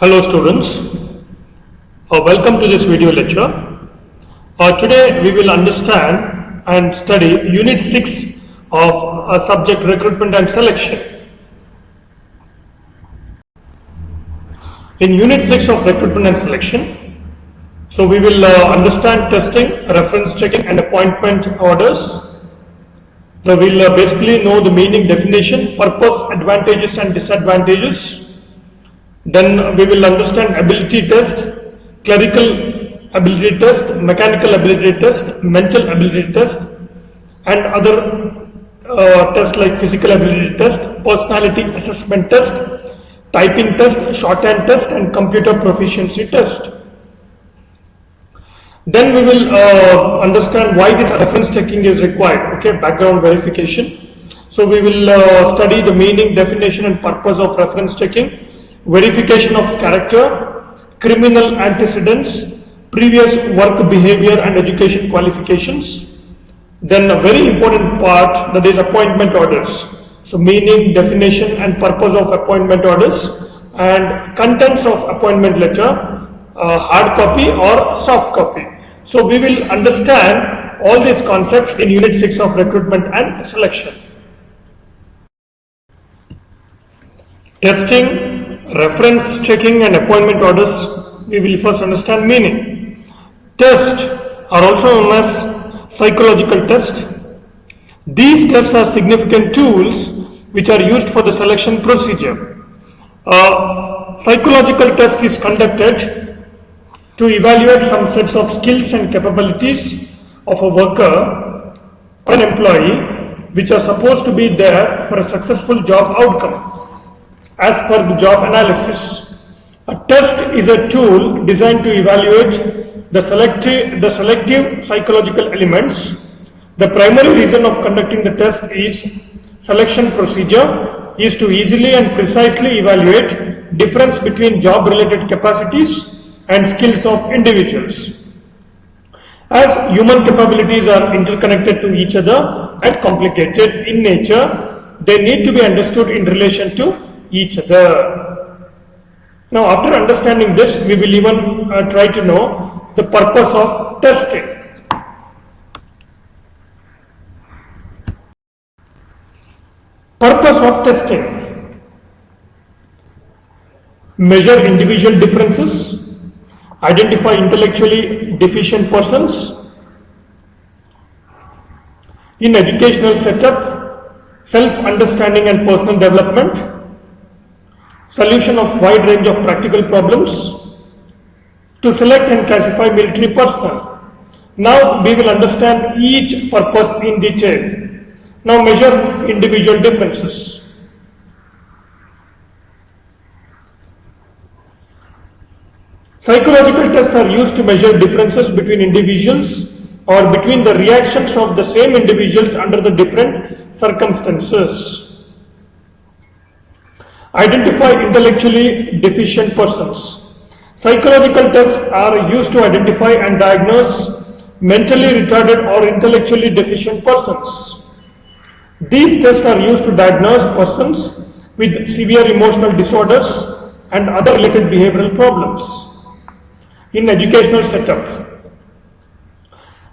Hello students, welcome to this video lecture. Today we will understand and study Unit 6 of subject Recruitment and Selection. In Unit 6 of Recruitment and Selection, so we will understand testing, reference checking and appointment orders. So we will basically know the meaning, definition, purpose, advantages and disadvantages. Then we will understand ability test, clerical ability test, mechanical ability test, mental ability test and other tests like physical ability test, personality assessment test, typing test, shorthand test and computer proficiency test. Then we will understand why this reference checking is required, okay, background verification. So we will study the meaning, definition and purpose of reference checking, verification of character, criminal antecedents, previous work behavior and education qualifications. Then a very important part, that is appointment orders. So meaning, definition and purpose of appointment orders and contents of appointment letter, hard copy or soft copy. So we will understand all these concepts in Unit 6 of Recruitment and Selection. Testing, reference checking and appointment orders, we will first understand meaning. Tests are also known as psychological tests. These tests are significant tools which are used for the selection procedure. Psychological test is conducted to evaluate some sets of skills and capabilities of a worker or an employee which are supposed to be there for a successful job outcome. As per the job analysis, a test is a tool designed to evaluate the selective psychological elements. The primary reason of conducting the test is selection procedure is to easily and precisely evaluate difference between job related capacities and skills of individuals. As human capabilities are interconnected to each other and complicated in nature, they need to be understood in relation to each other. Now after understanding this, we will even try to know the purpose of testing. Purpose of testing: measure individual differences, identify intellectually deficient persons. In educational setup, self-understanding and personal development, solution of wide range of practical problems, to select and classify military personnel. Now we will understand each purpose in detail. Now measure individual differences. Psychological tests are used to measure differences between individuals or between the reactions of the same individuals under the different circumstances. Identify intellectually deficient persons. Psychological tests are used to identify and diagnose mentally retarded or intellectually deficient persons. These tests are used to diagnose persons with severe emotional disorders and other related behavioral problems. In educational setup,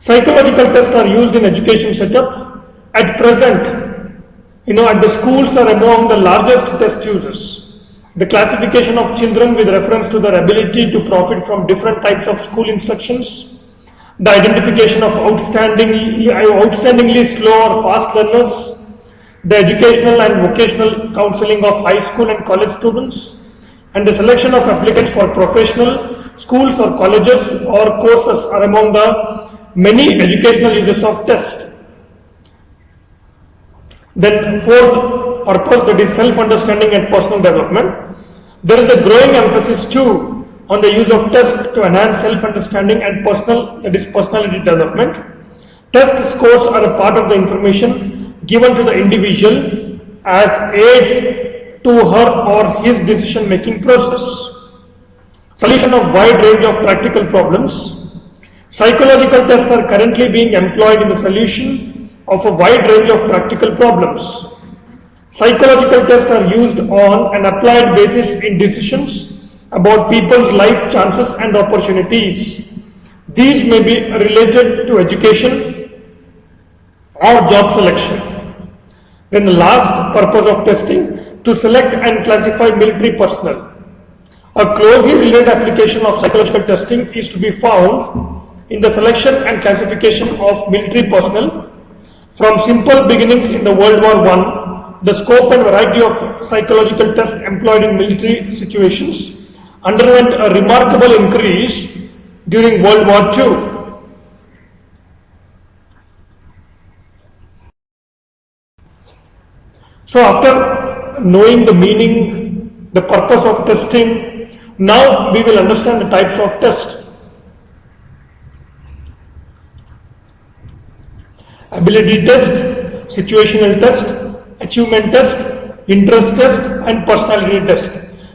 psychological tests are used in education setup. At present, at the schools are among the largest test users. The classification of children with reference to their ability to profit from different types of school instructions, the identification of outstandingly slow or fast learners, the educational and vocational counseling of high school and college students, and the selection of applicants for professional schools or colleges or courses are among the many educational uses of tests. Then fourth purpose, that is self-understanding and personal development. There is a growing emphasis too on the use of tests to enhance self-understanding and personality development. Test scores are a part of the information given to the individual as aids to her or his decision-making process. Solution of wide range of practical problems. Psychological tests are currently being employed in the solution of a wide range of practical problems. Psychological tests are used on an applied basis in decisions about people's life chances and opportunities. These may be related to education or job selection. Then the last purpose of testing, to select and classify military personnel. A closely related application of psychological testing is to be found in the selection and classification of military personnel. From simple beginnings in the World War I, the scope and variety of psychological tests employed in military situations underwent a remarkable increase during World War II. So after knowing the meaning, the purpose of testing, now we will understand the types of test. Ability test, situational test, achievement test, interest test and personality test.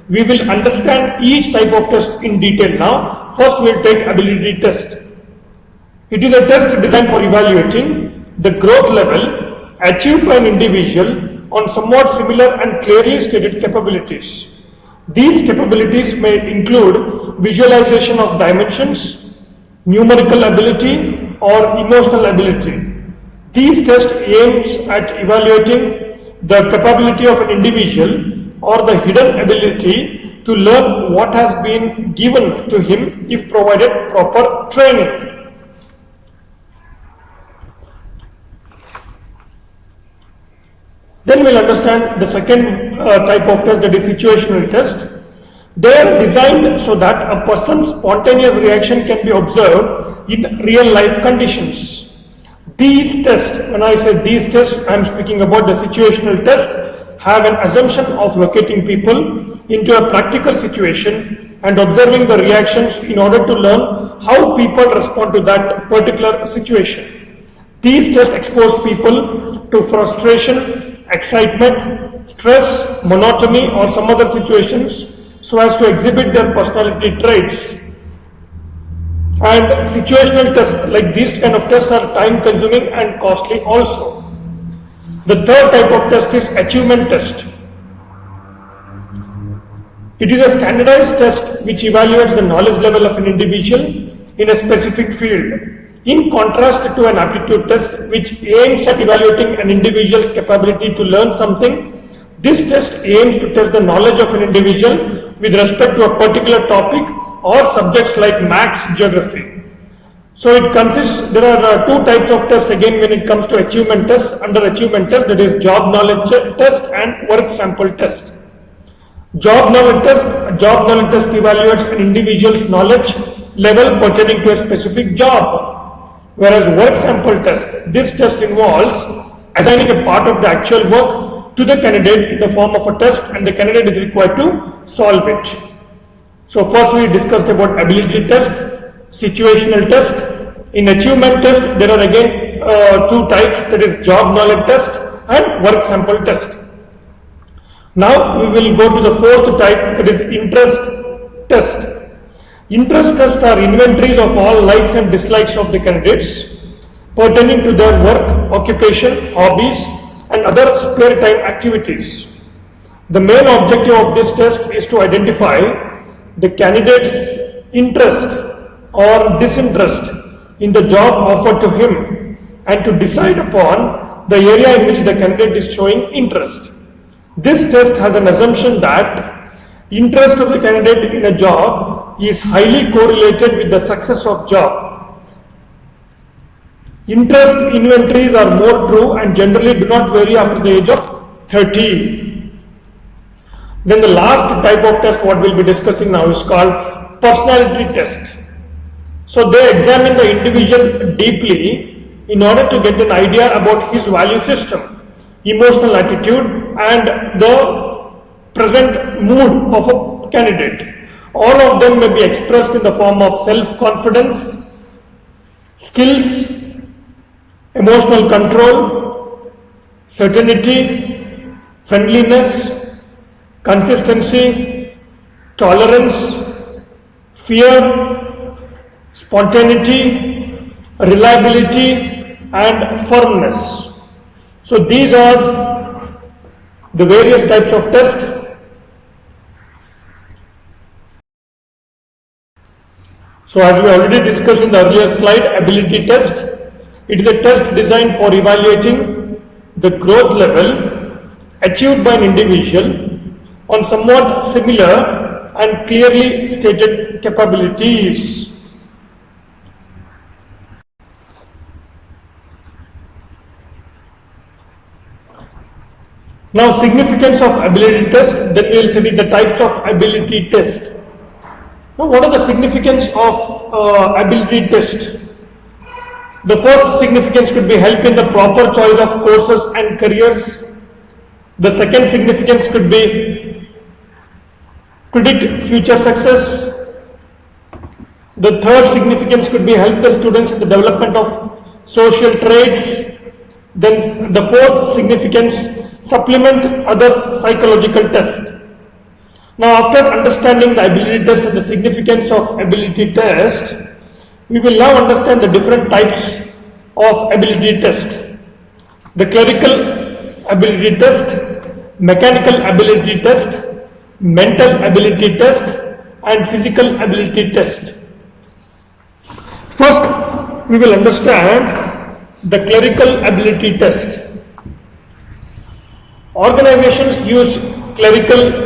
We will understand each type of test in detail now. First we will take ability test. It is a test designed for evaluating the growth level achieved by an individual on somewhat similar and clearly stated capabilities. These capabilities may include visualization of dimensions, numerical ability or emotional ability. These tests aims at evaluating the capability of an individual or the hidden ability to learn what has been given to him if provided proper training. Then we'll understand the second type of test, that is situational test. They are designed so that a person's spontaneous reaction can be observed in real life conditions. These tests, when I say these tests, I am speaking about the situational test, have an assumption of locating people into a practical situation and observing the reactions in order to learn how people respond to that particular situation. These tests expose people to frustration, excitement, stress, monotony or some other situations so as to exhibit their personality traits. And situational tests like these kind of tests are time consuming and costly also. The third type of test is achievement test. It is a standardized test which evaluates the knowledge level of an individual in a specific field. In contrast to an aptitude test which aims at evaluating an individual's capability to learn something, this test aims to test the knowledge of an individual with respect to a particular topic or subjects like maths, geography. So it consists, there are two types of tests again when it comes to achievement test. Under achievement test, that is job knowledge test and work sample test. Job knowledge test evaluates an individual's knowledge level pertaining to a specific job. Whereas work sample test, this test involves assigning a part of the actual work to the candidate in the form of a test and the candidate is required to solve it. So first we discussed about ability test, situational test. In achievement test, there are again two types, that is job knowledge test and work sample test. Now we will go to the fourth type, that is interest test. Interest tests are inventories of all likes and dislikes of the candidates pertaining to their work, occupation, hobbies and other spare time activities. The main objective of this test is to identify the candidate's interest or disinterest in the job offered to him and to decide upon the area in which the candidate is showing interest. This test has an assumption that interest of the candidate in a job is highly correlated with the success of job. Interest inventories are more true and generally do not vary after the age of 30. Then the last type of test what we'll be discussing now is called personality test. So they examine the individual deeply in order to get an idea about his value system, emotional attitude and the present mood of a candidate. All of them may be expressed in the form of self-confidence, skills, emotional control, certainty, friendliness, consistency, tolerance, fear, spontaneity, reliability and firmness. So these are the various types of tests. So as we already discussed in the earlier slide, ability test, it is a test designed for evaluating the growth level achieved by an individual on somewhat similar and clearly stated capabilities. Now, significance of ability test, then we will study the types of ability test. Now, what are the significance of ability test? The first significance could be help in the proper choice of courses and careers. The second significance could be predict future success. The third significance could be help the students in the development of social traits. Then the fourth significance, supplement other psychological tests. Now, after understanding the ability test and the significance of ability test, we will now understand the different types of ability test. The clerical ability test, mechanical ability test, mental ability test, and physical ability test. First, we will understand the clerical ability test. Organizations use clerical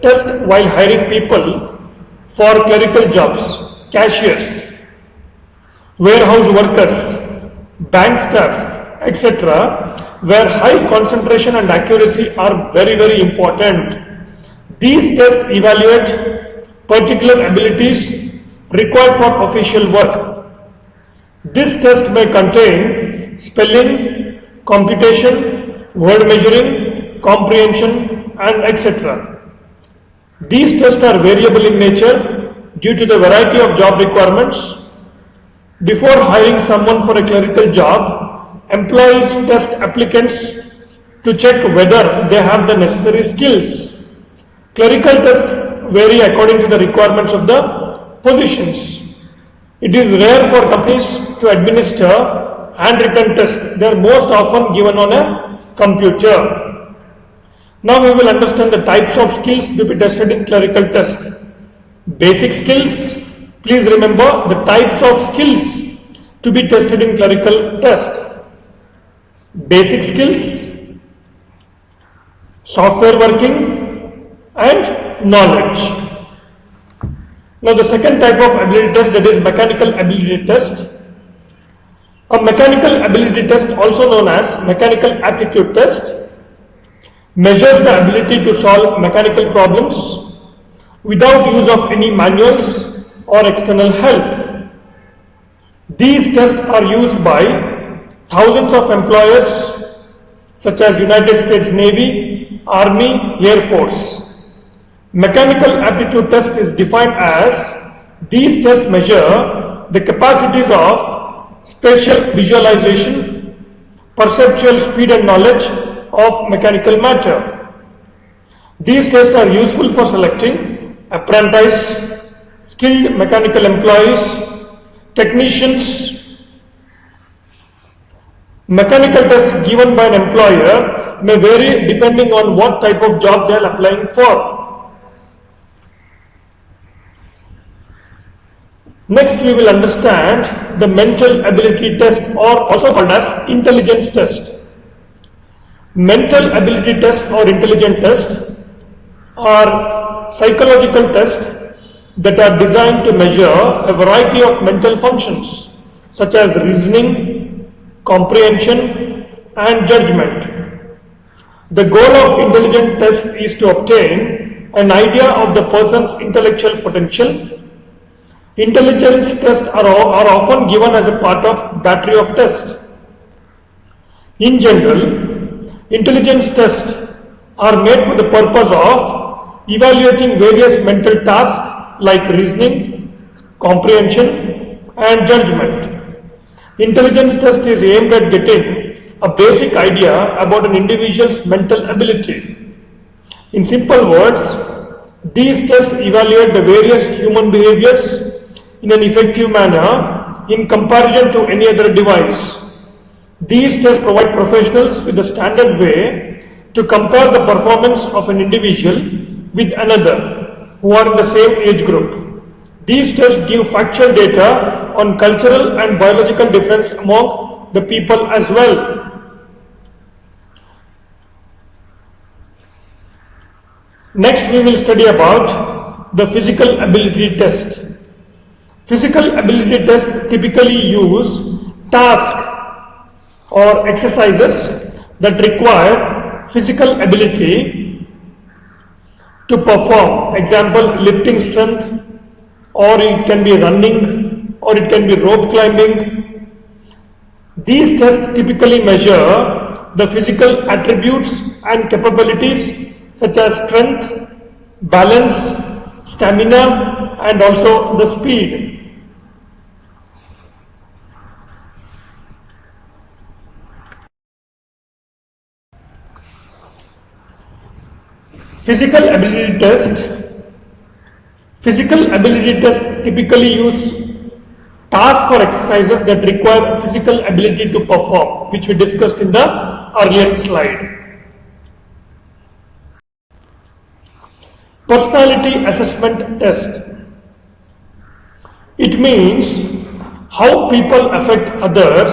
test while hiring people for clerical jobs, cashiers, warehouse workers, bank staff, etc., where high concentration and accuracy are very, very important. These tests evaluate particular abilities required for official work. This test may contain spelling, computation, word measuring, comprehension, and etc. These tests are variable in nature due to the variety of job requirements. Before hiring someone for a clerical job, employees test applicants to check whether they have the necessary skills. Clerical tests vary according to the requirements of the positions. It is rare for companies to administer handwritten tests. They are most often given on a computer. Now we will understand the types of skills to be tested in clerical test. Basic skills. Please remember the types of skills to be tested in clerical test. Basic skills, software working, and knowledge. Now the second type of ability test, that is mechanical ability test. A mechanical ability test, also known as mechanical aptitude test, measures the ability to solve mechanical problems without use of any manuals or external help. These tests are used by thousands of employers such as United States Navy, Army, Air Force. Mechanical aptitude test is defined as these tests measure the capacities of spatial visualization, perceptual speed and knowledge of mechanical matter. These tests are useful for selecting apprentice, skilled mechanical employees, technicians. Mechanical test given by an employer may vary depending on what type of job they are applying for. Next, we will understand the mental ability test, or also called as intelligence test. Mental ability test or intelligence test are psychological tests that are designed to measure a variety of mental functions such as reasoning, comprehension, and judgment. The goal of intelligence test is to obtain an idea of the person's intellectual potential. Intelligence tests are often given as a part of battery of tests. In general, intelligence tests are made for the purpose of evaluating various mental tasks like reasoning, comprehension, and judgment. Intelligence test is aimed at getting a basic idea about an individual's mental ability. In simple words, these tests evaluate the various human behaviors in an effective manner in comparison to any other device. These tests provide professionals with a standard way to compare the performance of an individual with another who are in the same age group. These tests give factual data on cultural and biological difference among the people as well. Next, we will study about the physical ability test. Physical ability test typically use tasks or exercises that require physical ability to perform. Example, lifting strength, or it can be running, or it can be rope climbing. These tests typically measure the physical attributes and capabilities such as strength, balance, stamina, and also the speed. Physical ability test typically use tasks or exercises that require physical ability to perform, which we discussed in the earlier slide. Personality assessment test. It means how people affect others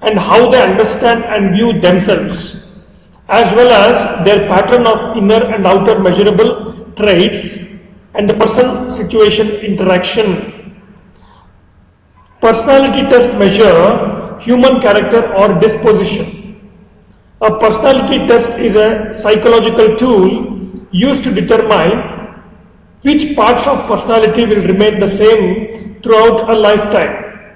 and how they understand and view themselves, as well as their pattern of inner and outer measurable traits and the person-situation interaction. Personality test measure human character or disposition. A personality test is a psychological tool used to determine which parts of personality will remain the same throughout a lifetime.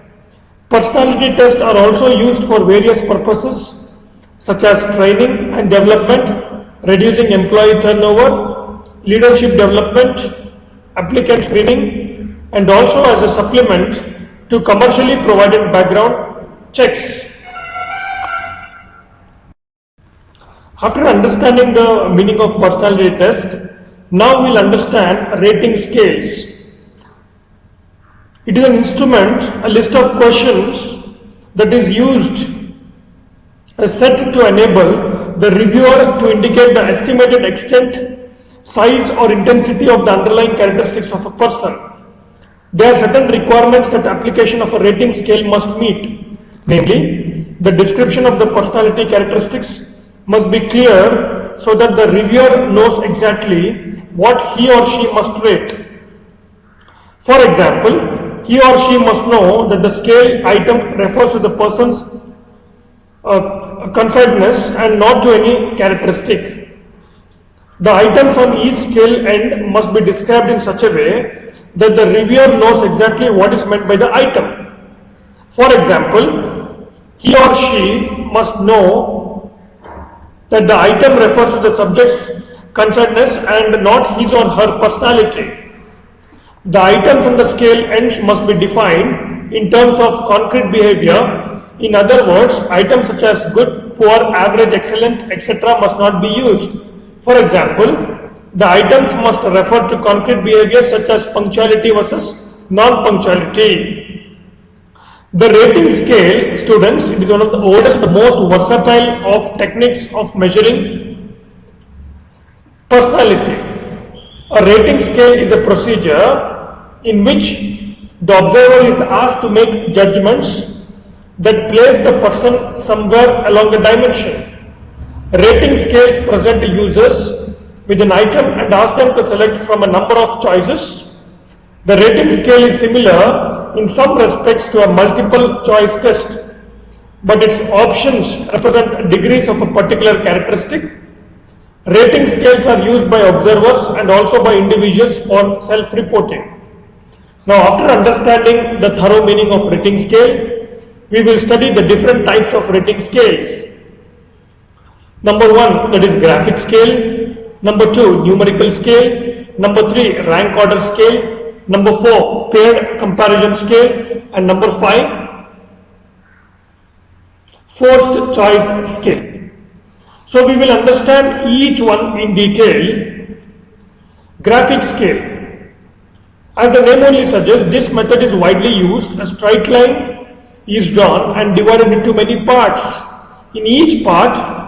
Personality tests are also used for various purposes such as training and development, reducing employee turnover, leadership development, applicant screening, and also as a supplement to commercially provided background checks. After understanding the meaning of personality test, now we'll understand rating scales. It is an instrument, a list of questions that is used as set to enable the reviewer to indicate the estimated extent, size or intensity of the underlying characteristics of a person. There are certain requirements that application of a rating scale must meet. Namely, the description of the personality characteristics must be clear so that the reviewer knows exactly what he or she must rate. For example, he or she must know that the scale item refers to the person's conciseness and not to any characteristic. The items on each scale end must be described in such a way that the reviewer knows exactly what is meant by the item. For example, he or she must know that the item refers to the subject's conciseness and not his or her personality. The items on the scale ends must be defined in terms of concrete behavior. In other words, items such as good, poor, average, excellent, etc. must not be used. For example, the items must refer to concrete behaviors such as punctuality versus non-punctuality. The rating scale, students, it is one of the oldest, the most versatile of techniques of measuring personality. A rating scale is a procedure in which the observer is asked to make judgments that place the person somewhere along a dimension. Rating scales present users with an item and ask them to select from a number of choices. The rating scale is similar in some respects to a multiple choice test, but its options represent degrees of a particular characteristic. Rating scales are used by observers and also by individuals for self-reporting. Now, after understanding the thorough meaning of rating scale, we will study the different types of rating scales. Number 1, that is graphic scale. Number 2, numerical scale. Number 3, rank order scale. Number 4, paired comparison scale. And number 5, forced choice scale. So we will understand each one in detail. Graphic scale. As the name only suggests, this method is widely used. A straight line is drawn and divided into many parts. In each part,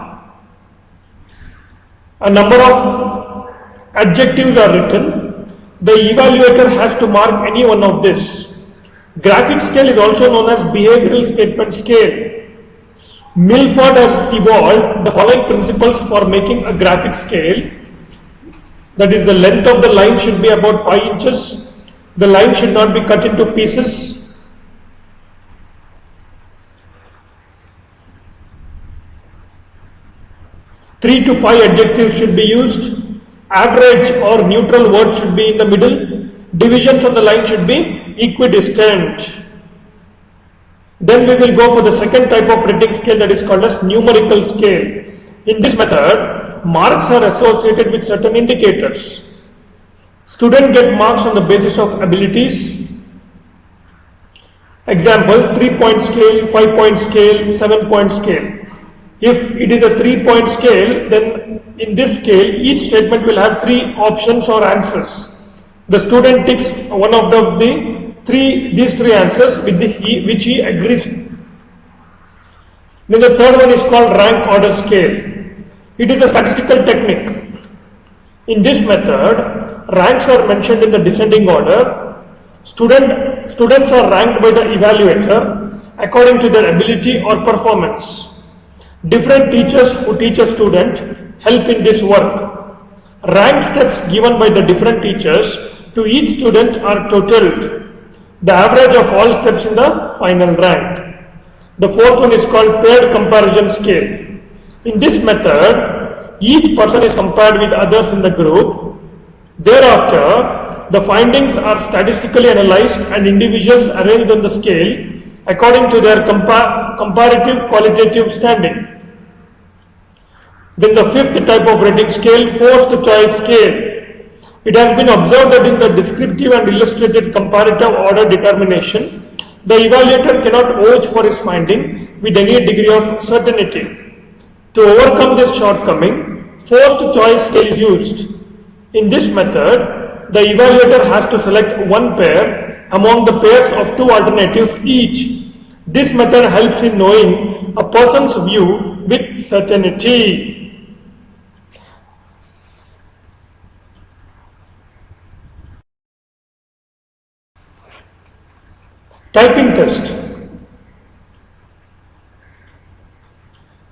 a number of adjectives are written. The evaluator has to mark any one of this. Graphic scale is also known as behavioral statement scale. Milford has evolved the following principles for making a graphic scale. That is, the length of the line should be about 5 inches. The line should not be cut into pieces. Three to 5 adjectives should be used. Average or neutral word should be in the middle. Divisions on the line should be equidistant. Then we will go for the second type of rating scale, that is called as numerical scale. In this method, marks are associated with certain indicators. Students get marks on the basis of abilities. Example, 3-point scale, 5-point scale, 7-point scale. If it is a 3-point scale, then in this scale, each statement will have 3 options or answers. The student ticks one of these three answers with which he agrees. Then the third one is called rank order scale. It is a statistical technique. In this method, ranks are mentioned in the descending order. Students are ranked by the evaluator according to their ability or performance. Different teachers who teach a student help in this work. Rank steps given by the different teachers to each student are totaled. The average of all steps in the final rank. The fourth one is called paired comparison scale. In this method, each person is compared with others in the group. Thereafter, the findings are statistically analyzed and individuals arranged on the scale according to their comparative qualitative standing. Then the fifth type of rating scale, forced choice scale. It has been observed that in the descriptive and illustrated comparative order determination, the evaluator cannot vouch for his finding with any degree of certainty. To overcome this shortcoming, forced choice scale is used. In this method, the evaluator has to select one pair among the pairs of 2 alternatives each. This method helps in knowing a person's view with certainty. Typing test.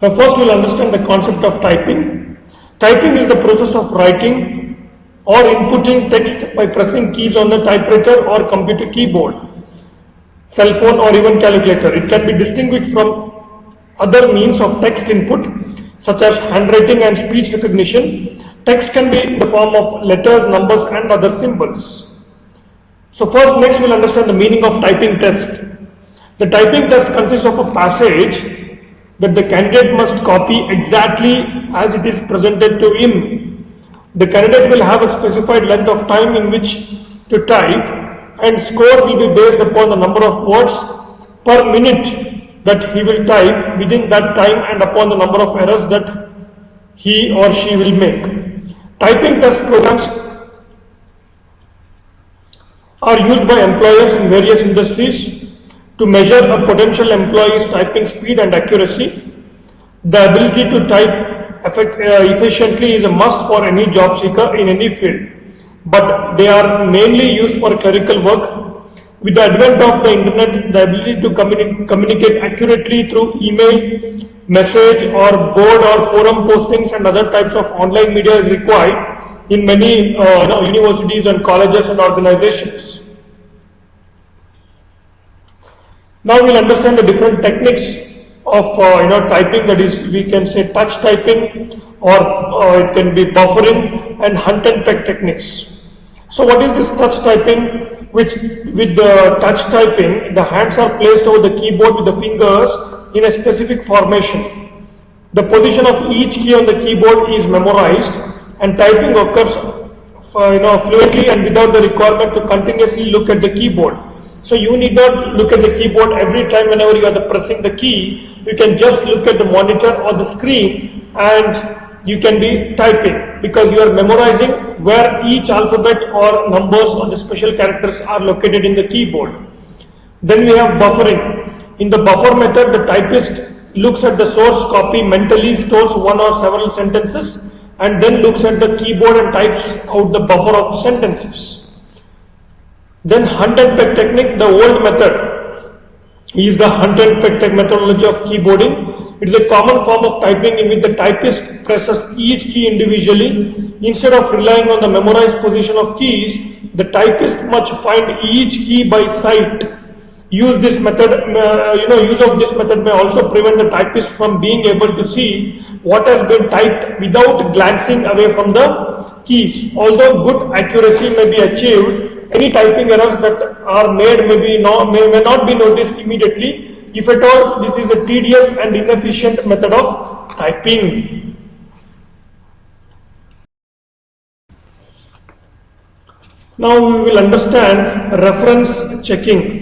Now first we will understand the concept of typing. Typing is the process of writing or inputting text by pressing keys on the typewriter or computer keyboard, cell phone or even calculator. It can be distinguished from other means of text input such as handwriting and speech recognition. Text can be in the form of letters, numbers and other symbols. So next we'll understand the meaning of typing test. The typing test consists of a passage that the candidate must copy exactly as it is presented to him. The candidate will have a specified length of time in which to type, and score will be based upon the number of words per minute that he will type within that time and upon the number of errors that he or she will make. Typing test programs are used by employers in various industries to measure a potential employee's typing speed and accuracy. The ability to type efficiently is a must for any job seeker in any field, but they are mainly used for clerical work. With the advent of the internet, the ability to communicate accurately through email, message or board or forum postings and other types of online media is required in many universities and colleges and organizations. Now we'll understand the different techniques of typing, that is, we can say touch typing, or it can be buffering and hunt and peck techniques. So what is this touch typing? With the touch typing, the hands are placed over the keyboard with the fingers in a specific formation. The position of each key on the keyboard is memorized, and typing occurs fluently and without the requirement to continuously look at the keyboard. So you need not look at the keyboard every time whenever you are pressing the key. You can just look at the monitor or the screen and you can be typing, because you are memorizing where each alphabet or numbers or the special characters are located in the keyboard. Then we have buffering. In the buffer method, the typist looks at the source copy mentally, stores one or several sentences, and then looks at the keyboard and types out the buffer of sentences. Then hunt and peck technique, the old method is the hunt and peck methodology of keyboarding. It is a common form of typing in which the typist presses each key individually. Instead of relying on the memorized position of keys, the typist must find each key by sight. Use of this method may also prevent the typist from being able to see what has been typed without glancing away from the keys. Although good accuracy may be achieved, any typing errors that are made may not be noticed immediately. If at all, this is a tedious and inefficient method of typing. Now we will understand reference checking.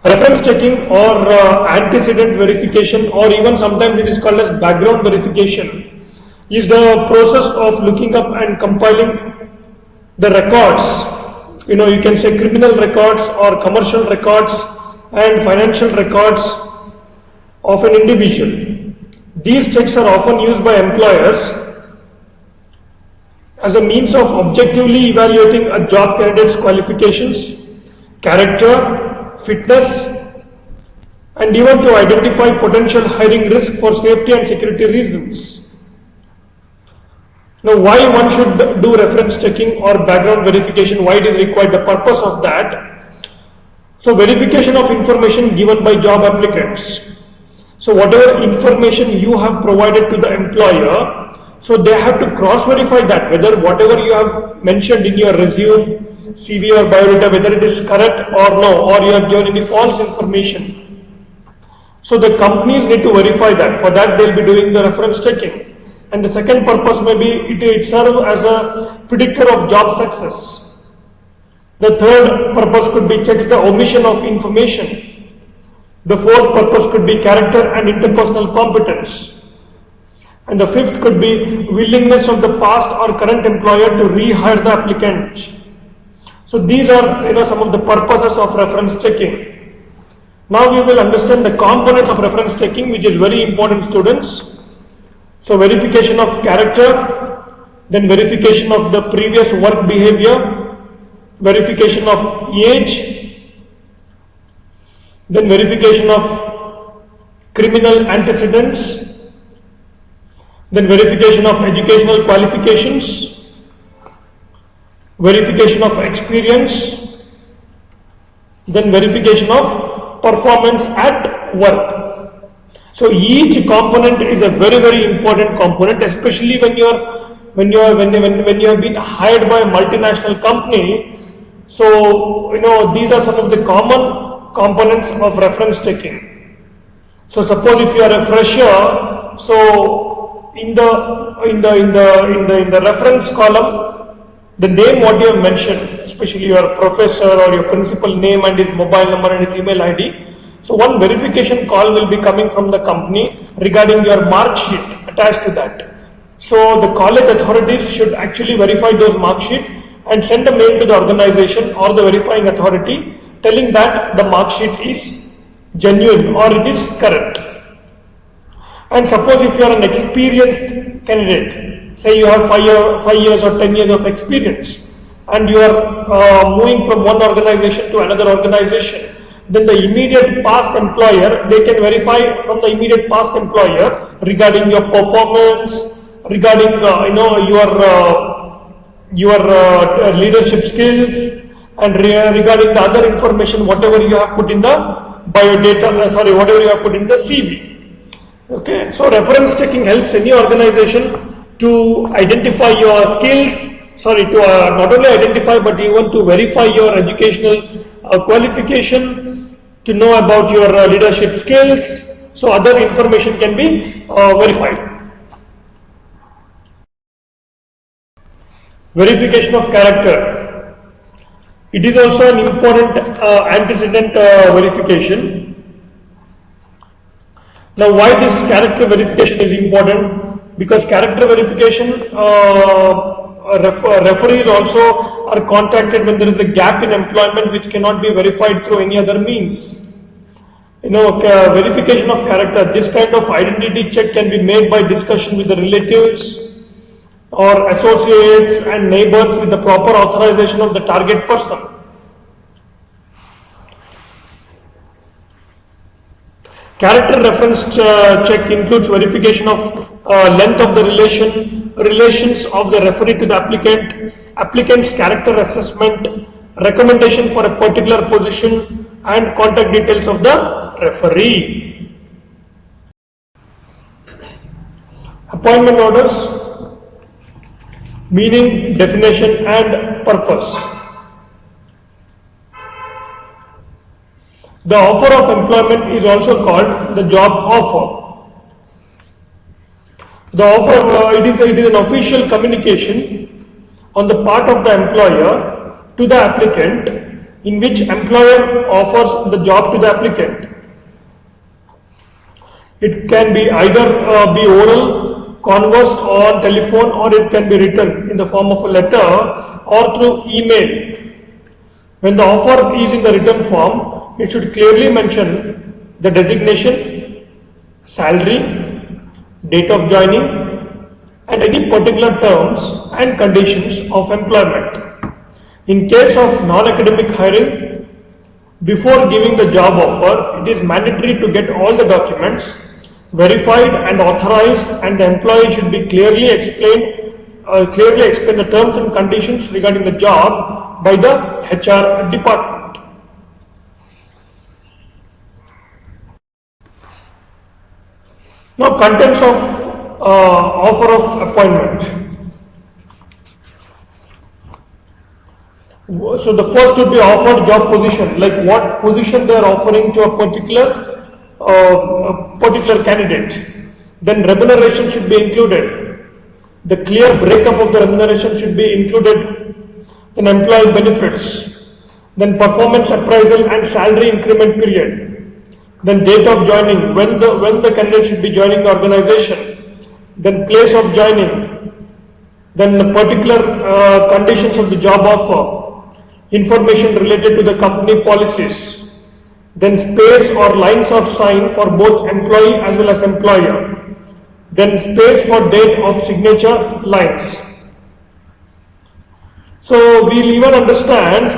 Reference checking or antecedent verification, or even sometimes it is called as background verification, is the process of looking up and compiling the records. You can say criminal records or commercial records and financial records of an individual. These checks are often used by employers as a means of objectively evaluating a job candidate's qualifications, character, fitness, and even to identify potential hiring risk for safety and security reasons. Now, why one should do reference checking or background verification, why it is required, the purpose of that. So, verification of information given by job applicants. So, whatever information you have provided to the employer, so they have to cross-verify that, whether whatever you have mentioned in your resume, CV or biodata, whether it is correct or no, or you have given any false information. So the companies need to verify that. For that, they'll be doing the reference checking. And the second purpose may be it serves as a predictor of job success. The third purpose could be checks the omission of information. The fourth purpose could be character and interpersonal competence. And the fifth could be willingness of the past or current employer to rehire the applicant. So these are some of the purposes of reference checking. Now we will understand the components of reference checking, which is very important, students. So verification of character, then verification of the previous work behavior, verification of age, then verification of criminal antecedents, then verification of educational qualifications, verification of experience, then verification of performance at work. So each component is a very, very important component, especially when you have been hired by a multinational company. So these are some of the common components of reference checking. So suppose if you are a fresher, so in the reference column, the name what you have mentioned, especially your professor or your principal name and his mobile number and his email ID. So one verification call will be coming from the company regarding your mark sheet attached to that. So the college authorities should actually verify those mark sheet and send a mail to the organization or the verifying authority telling that the mark sheet is genuine or it is correct. And suppose if you are an experienced candidate, say you have 5 years or 10 years of experience, and you are moving from one organization to another organization, then the immediate past employer, they can verify from the immediate past employer regarding your performance, regarding your leadership skills, and regarding the other information, whatever you have put in the biodata, whatever you have put in the CV. Okay, so reference checking helps any organization to identify your skills, to not only identify but even to verify your educational qualification, to know about your leadership skills, so other information can be verified. Verification of character. It is also an important antecedent verification. Now, why this character verification is important? Because character verification, referees also are contacted when there is a gap in employment which cannot be verified through any other means. Verification of character, this kind of identity check can be made by discussion with the relatives or associates and neighbors with the proper authorization of the target person. Character reference check includes verification of length of the relations of the referee to the applicant, applicant's character assessment, recommendation for a particular position, and contact details of the referee. Appointment orders, meaning, definition, and purpose. The offer of employment is also called the job offer. The offer, it is an official communication on the part of the employer to the applicant, in which employer offers the job to the applicant. It can be either be oral, conversed on telephone, or it can be written in the form of a letter or through email. When the offer is in the written form, it should clearly mention the designation, salary, date of joining, and any particular terms and conditions of employment. In case of non-academic hiring, before giving the job offer, it is mandatory to get all the documents verified and authorized, and the employee should be clearly explain the terms and conditions regarding the job by the HR department. Now, contents of offer of appointment. So the first would be offered job position, like what position they are offering to a particular candidate. Then remuneration should be included. The clear breakup of the remuneration should be included. Then employee benefits. Then performance appraisal and salary increment period. Then date of joining, when the candidate should be joining the organization. Then place of joining. Then the particular conditions of the job offer. Information related to the company policies. Then space or lines of sign for both employee as well as employer. Then space for date of signature lines. So we'll even understand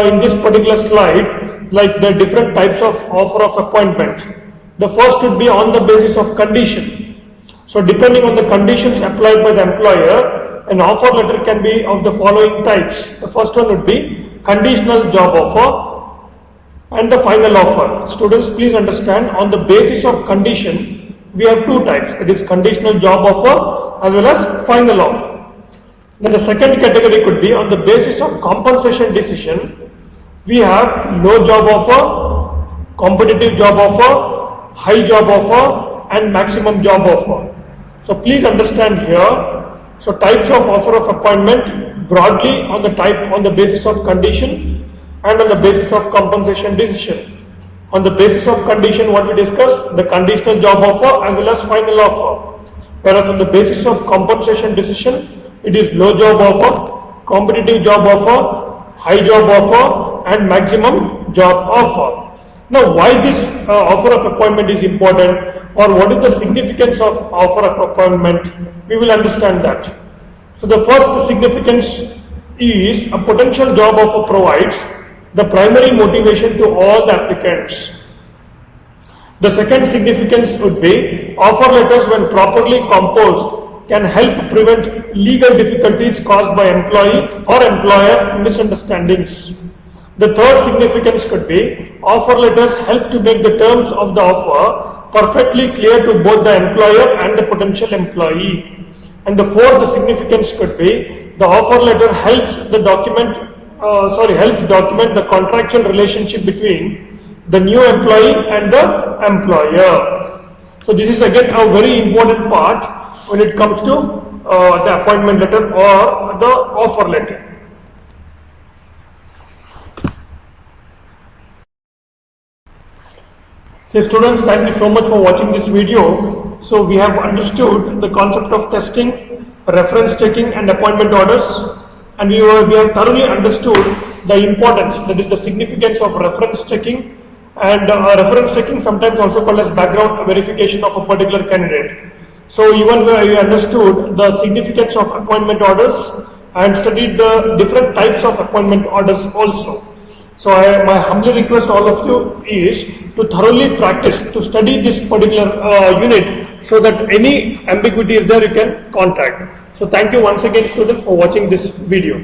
in this particular slide like the different types of offer of appointment. The first would be on the basis of condition. So depending on the conditions applied by the employer, an offer letter can be of the following types. The first one would be conditional job offer and the final offer. Students, please understand, on the basis of condition, we have two types. It is conditional job offer as well as final offer. Then the second category could be on the basis of compensation decision. We have low job offer, competitive job offer, high job offer, and maximum job offer. So please understand here. So types of offer of appointment broadly on the basis of condition and on the basis of compensation decision. On the basis of condition, what we discussed, the conditional job offer as well as final offer. Whereas on the basis of compensation decision, it is low job offer, competitive job offer, high job offer, and maximum job offer. Now, why this offer of appointment is important, or what is the significance of offer of appointment, we will understand that. So the first significance is a potential job offer provides the primary motivation to all the applicants. The second significance would be offer letters, when properly composed, can help prevent legal difficulties caused by employee or employer misunderstandings. The third significance could be offer letters help to make the terms of the offer perfectly clear to both the employer and the potential employee. And the fourth significance could be the offer letter helps document the contractual relationship between the new employee and the employer. So this is again a very important part when it comes to the appointment letter or the offer letter. Okay, students, thank you so much for watching this video. So we have understood the concept of testing, reference checking, and appointment orders, and we have thoroughly understood the importance, that is the significance of reference checking, and reference checking sometimes also called as background verification of a particular candidate. So even we understood the significance of appointment orders and studied the different types of appointment orders also. So my humbly request all of you is to thoroughly practice, to study this particular unit, so that any ambiguity is there you can contact. So thank you once again, students, for watching this video.